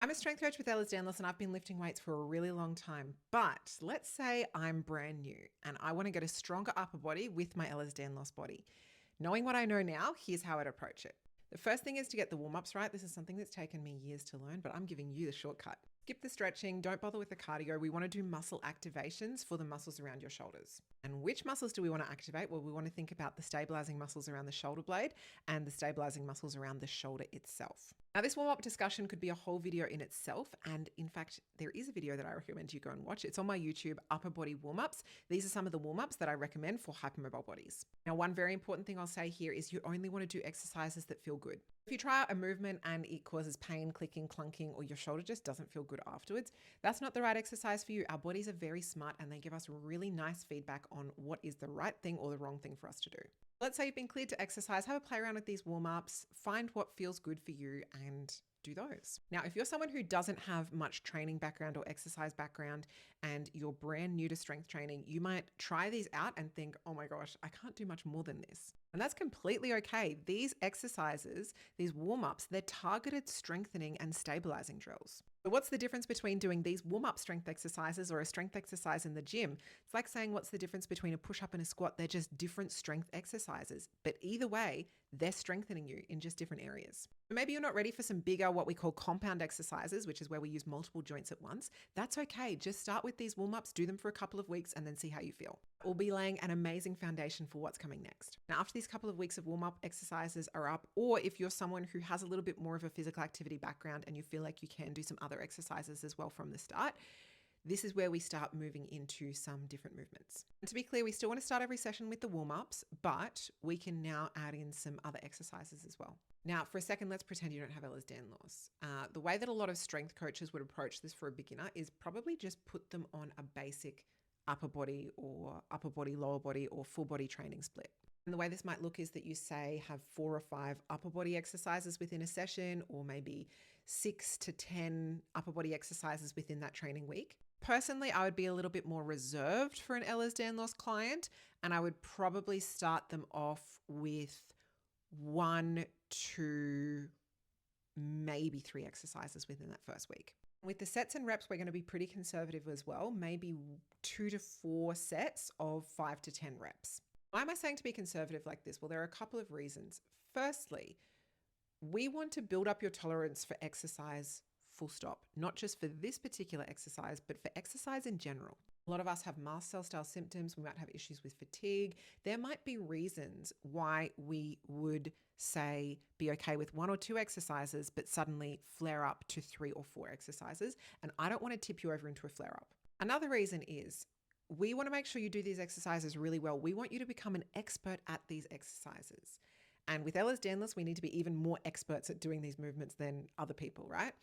I'm a strength coach with Ella's Downloss and I've been lifting weights for a really long time. But let's say I'm brand new and I want to get a stronger upper body with my Ella's Downloss body. Knowing what I know now, here's how I'd approach it. The first thing is to get the warm-ups right. This is something that's taken me years to learn, but I'm giving you the shortcut. Skip the stretching, don't bother with the cardio. We want to do muscle activations for the muscles around your shoulders. And which muscles do we want to activate? Well, we want to think about the stabilizing muscles around the shoulder blade and the stabilizing muscles around the shoulder itself. Now, this warm-up discussion could be a whole video in itself. And in fact, there is a video that I recommend you go and watch. It's on my YouTube, Upper Body Warm-Ups. These are some of the warm-ups that I recommend for hypermobile bodies. Now, one very important thing I'll say here is you only want to do exercises that feel good. If you try out a movement and it causes pain, clicking, clunking, or your shoulder just doesn't feel good afterwards, that's not the right exercise for you. Our bodies are very smart and they give us really nice feedback on what is the right thing or the wrong thing for us to do. Let's say you've been cleared to exercise, have a play around with these warm-ups, find what feels good for you and do those. Now, if you're someone who doesn't have much training background or exercise background and you're brand new to strength training, you might try these out and think, oh my gosh, I can't do much more than this. And that's completely okay. These exercises, these warm-ups, they're targeted strengthening and stabilizing drills. So what's the difference between doing these warm-up strength exercises or a strength exercise in the gym? It's like saying what's the difference between a push-up and a squat? They're just different strength exercises. But either way, they're strengthening you in just different areas. Maybe you're not ready for some bigger, what we call compound exercises, which is where we use multiple joints at once. That's okay. Just start with these warm-ups, do them for a couple of weeks, and then see how you feel. We'll be laying an amazing foundation for what's coming next. Now, after these couple of weeks of warm-up exercises are up, or if you're someone who has a little bit more of a physical activity background and you feel like you can do some other exercises as well from the start, this is where we start moving into some different movements. And to be clear, we still want to start every session with the warm-ups, but we can now add in some other exercises as well. Now, for a second, let's pretend you don't have Ella's Downloss. The way that a lot of strength coaches would approach this for a beginner is probably just put them on a basic upper body, lower body, or full body training split. And the way this might look is that you say have 4 or 5 upper body exercises within a session, or maybe 6 to 10 upper body exercises within that training week. Personally, I would be a little bit more reserved for an Ella's Downloss client, and I would probably start them off with 1 to maybe 3 exercises within that first week. With the sets and reps, we're going to be pretty conservative as well, maybe 2 to 4 sets of 5 to 10 reps. Why am I saying to be conservative like this? Well, there are a couple of reasons. Firstly, we want to build up your tolerance for exercise full stop, not just for this particular exercise, but for exercise in general. A lot of us have mast cell style symptoms. We might have issues with fatigue. There might be reasons why we would say be okay with 1 or 2 exercises, but suddenly flare up to 3 or 4 exercises. And I don't want to tip you over into a flare up. Another reason is we want to make sure you do these exercises really well. We want you to become an expert at these exercises. And with Ella's Downloss, we need to be even more experts at doing these movements than other people, right?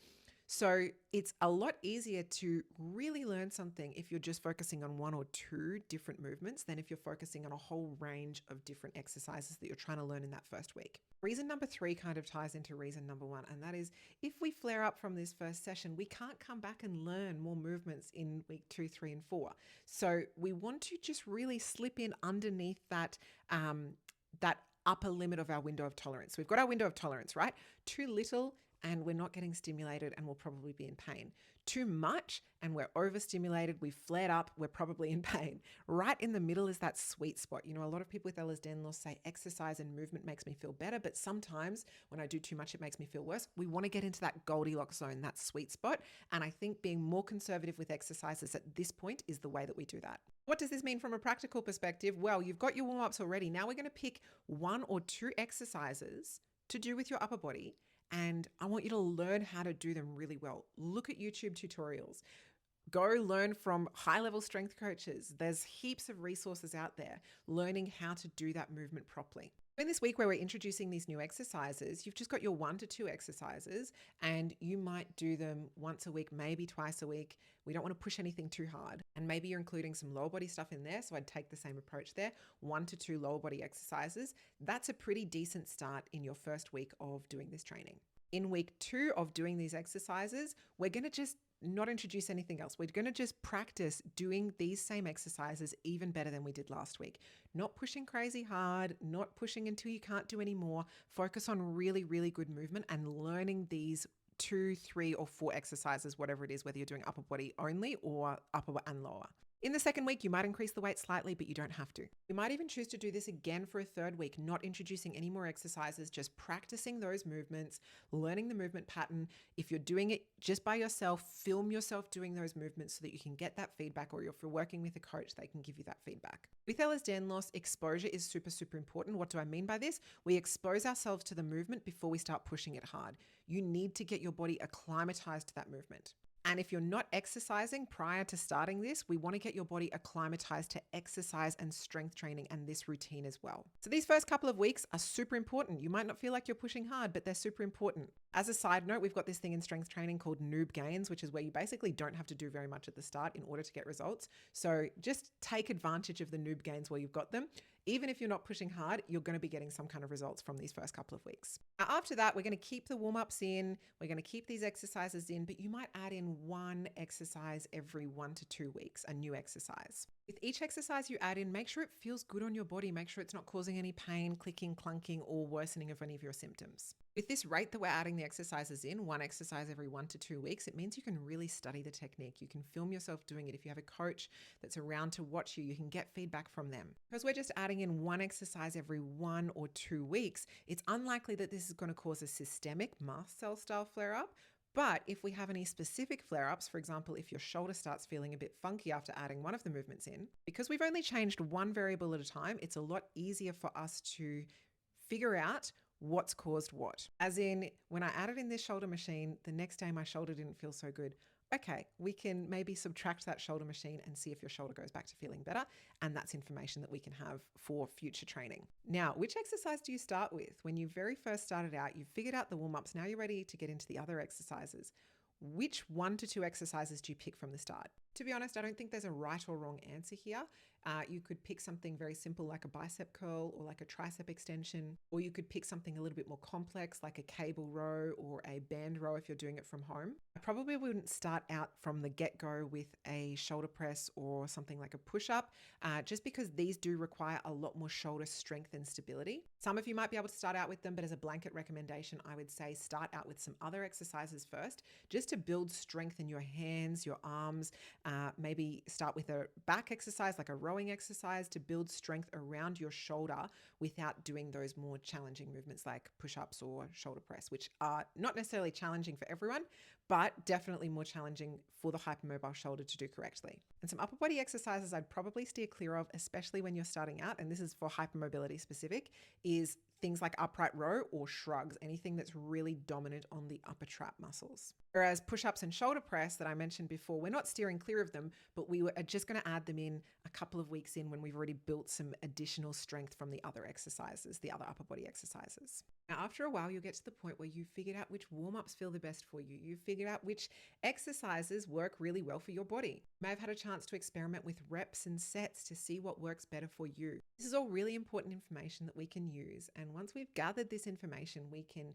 So it's a lot easier to really learn something if you're just focusing on 1 or 2 different movements than if you're focusing on a whole range of different exercises that you're trying to learn in that first week. Reason number 3 kind of ties into reason number 1, and that is if we flare up from this first session, we can't come back and learn more movements in week 2, 3, and 4. So we want to just really slip in underneath that, that upper limit of our window of tolerance. We've got our window of tolerance, right? Too little and we're not getting stimulated and we'll probably be in pain. Too much and we're overstimulated, we've flared up, we're probably in pain. Right in the middle is that sweet spot. You know, a lot of people with Ella's Downloss say exercise and movement makes me feel better, but sometimes when I do too much, it makes me feel worse. We want to get into that Goldilocks zone, that sweet spot. And I think being more conservative with exercises at this point is the way that we do that. What does this mean from a practical perspective? Well, you've got your warm-ups already. Now we're going to pick 1 or 2 exercises to do with your upper body. And I want you to learn how to do them really well. Look at YouTube tutorials. Go learn from high-level strength coaches. There's heaps of resources out there learning how to do that movement properly. In this week where we're introducing these new exercises, you've just got your 1 to 2 exercises and you might do them once a week, maybe twice a week. We don't want to push anything too hard. And maybe you're including some lower body stuff in there. So I'd take the same approach there, 1 to 2 lower body exercises. That's a pretty decent start in your first week of doing this training. In week 2 of doing these exercises, we're going to just not introduce anything else. We're going to just practice doing these same exercises even better than we did last week. Not pushing crazy hard, not pushing until you can't do any more. Focus on really, really good movement and learning these 2, 3, or 4 exercises, whatever it is, whether you're doing upper body only or upper and lower. In the second week, you might increase the weight slightly, but you don't have to. You might even choose to do this again for a third week, not introducing any more exercises, just practicing those movements, learning the movement pattern. If you're doing it just by yourself, film yourself doing those movements so that you can get that feedback, or if you're working with a coach, they can give you that feedback. With LSD loss, exposure is super, super important. What do I mean by this? We expose ourselves to the movement before we start pushing it hard. You need to get your body acclimatized to that movement. And if you're not exercising prior to starting this, we want to get your body acclimatized to exercise and strength training and this routine as well. So these first couple of weeks are super important. You might not feel like you're pushing hard, but they're super important. As a side note, we've got this thing in strength training called noob gains, which is where you basically don't have to do very much at the start in order to get results. So just take advantage of the noob gains while you've got them. Even if you're not pushing hard, you're going to be getting some kind of results from these first couple of weeks. Now, after that, we're going to keep the warm-ups in, we're going to keep these exercises in, but you might add in one exercise every 1 to 2 weeks, a new exercise. With each exercise you add in, make sure it feels good on your body. Make sure it's not causing any pain, clicking, clunking, or worsening of any of your symptoms. With this rate that we're adding the exercises in, one exercise every 1 to 2 weeks, it means you can really study the technique. You can film yourself doing it. If you have a coach that's around to watch you, you can get feedback from them. Because we're just adding in one exercise every 1 or 2 weeks, it's unlikely that this is going to cause a systemic mast cell style flare-up. But if we have any specific flare-ups, for example, if your shoulder starts feeling a bit funky after adding one of the movements in, because we've only changed one variable at a time, it's a lot easier for us to figure out what's caused what. As in, when I added in this shoulder machine, the next day my shoulder didn't feel so good. Okay, we can maybe subtract that shoulder machine and see if your shoulder goes back to feeling better. And that's information that we can have for future training. Now, which exercise do you start with? When you very first started out, you figured out the warm-ups. Now you're ready to get into the other exercises. Which 1 to 2 exercises do you pick from the start? To be honest, I don't think there's a right or wrong answer here. You could pick something very simple like a bicep curl or like a tricep extension, or you could pick something a little bit more complex like a cable row or a band row if you're doing it from home. I probably wouldn't start out from the get-go with a shoulder press or something like a push-up, just because these do require a lot more shoulder strength and stability. Some of you might be able to start out with them, but as a blanket recommendation, I would say start out with some other exercises first, just to build strength in your hands, your arms. Maybe start with a back exercise like a rowing exercise to build strength around your shoulder without doing those more challenging movements like push-ups or shoulder press, which are not necessarily challenging for everyone, but definitely more challenging for the hypermobile shoulder to do correctly. And some upper body exercises I'd probably steer clear of, especially when you're starting out, and this is for hypermobility specific, is things like upright row or shrugs, anything that's really dominant on the upper trap muscles. Whereas push-ups and shoulder press that I mentioned before, we're not steering clear of them, but we are just going to add them in a couple of weeks in when we've already built some additional strength from the other exercises, the other upper body exercises. Now, after a while, you'll get to the point where you've figured out which warm-ups feel the best for you. You've figured out which exercises work really well for your body. You may have had a chance to experiment with reps and sets to see what works better for you. This is all really important information that we can use. And once we've gathered this information, we can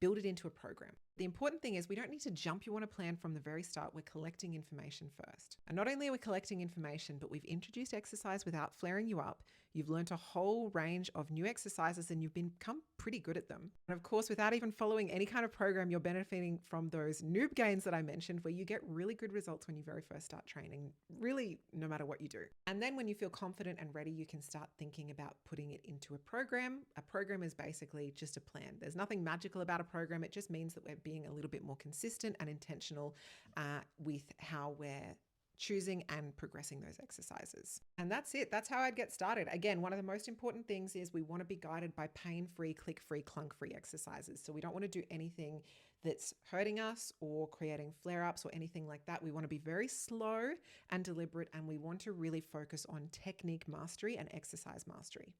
build it into a program. The important thing is we don't need to jump you on a plan from the very start. We're collecting information first. And not only are we collecting information, but we've introduced exercise without flaring you up. You've learned a whole range of new exercises and you've become pretty good at them. And of course, without even following any kind of program, you're benefiting from those noob gains that I mentioned, where you get really good results when you very first start training, really no matter what you do. And then when you feel confident and ready, you can start thinking about putting it into a program. A program is basically just a plan. There's nothing magical about a program. It just means that we're being a little bit more consistent and intentional with how we're choosing and progressing those exercises. And that's it. That's how I'd get started. Again, one of the most important things is we want to be guided by pain-free, click-free, clunk-free exercises. So we don't want to do anything that's hurting us or creating flare-ups or anything like that. We want to be very slow and deliberate, and we want to really focus on technique mastery and exercise mastery.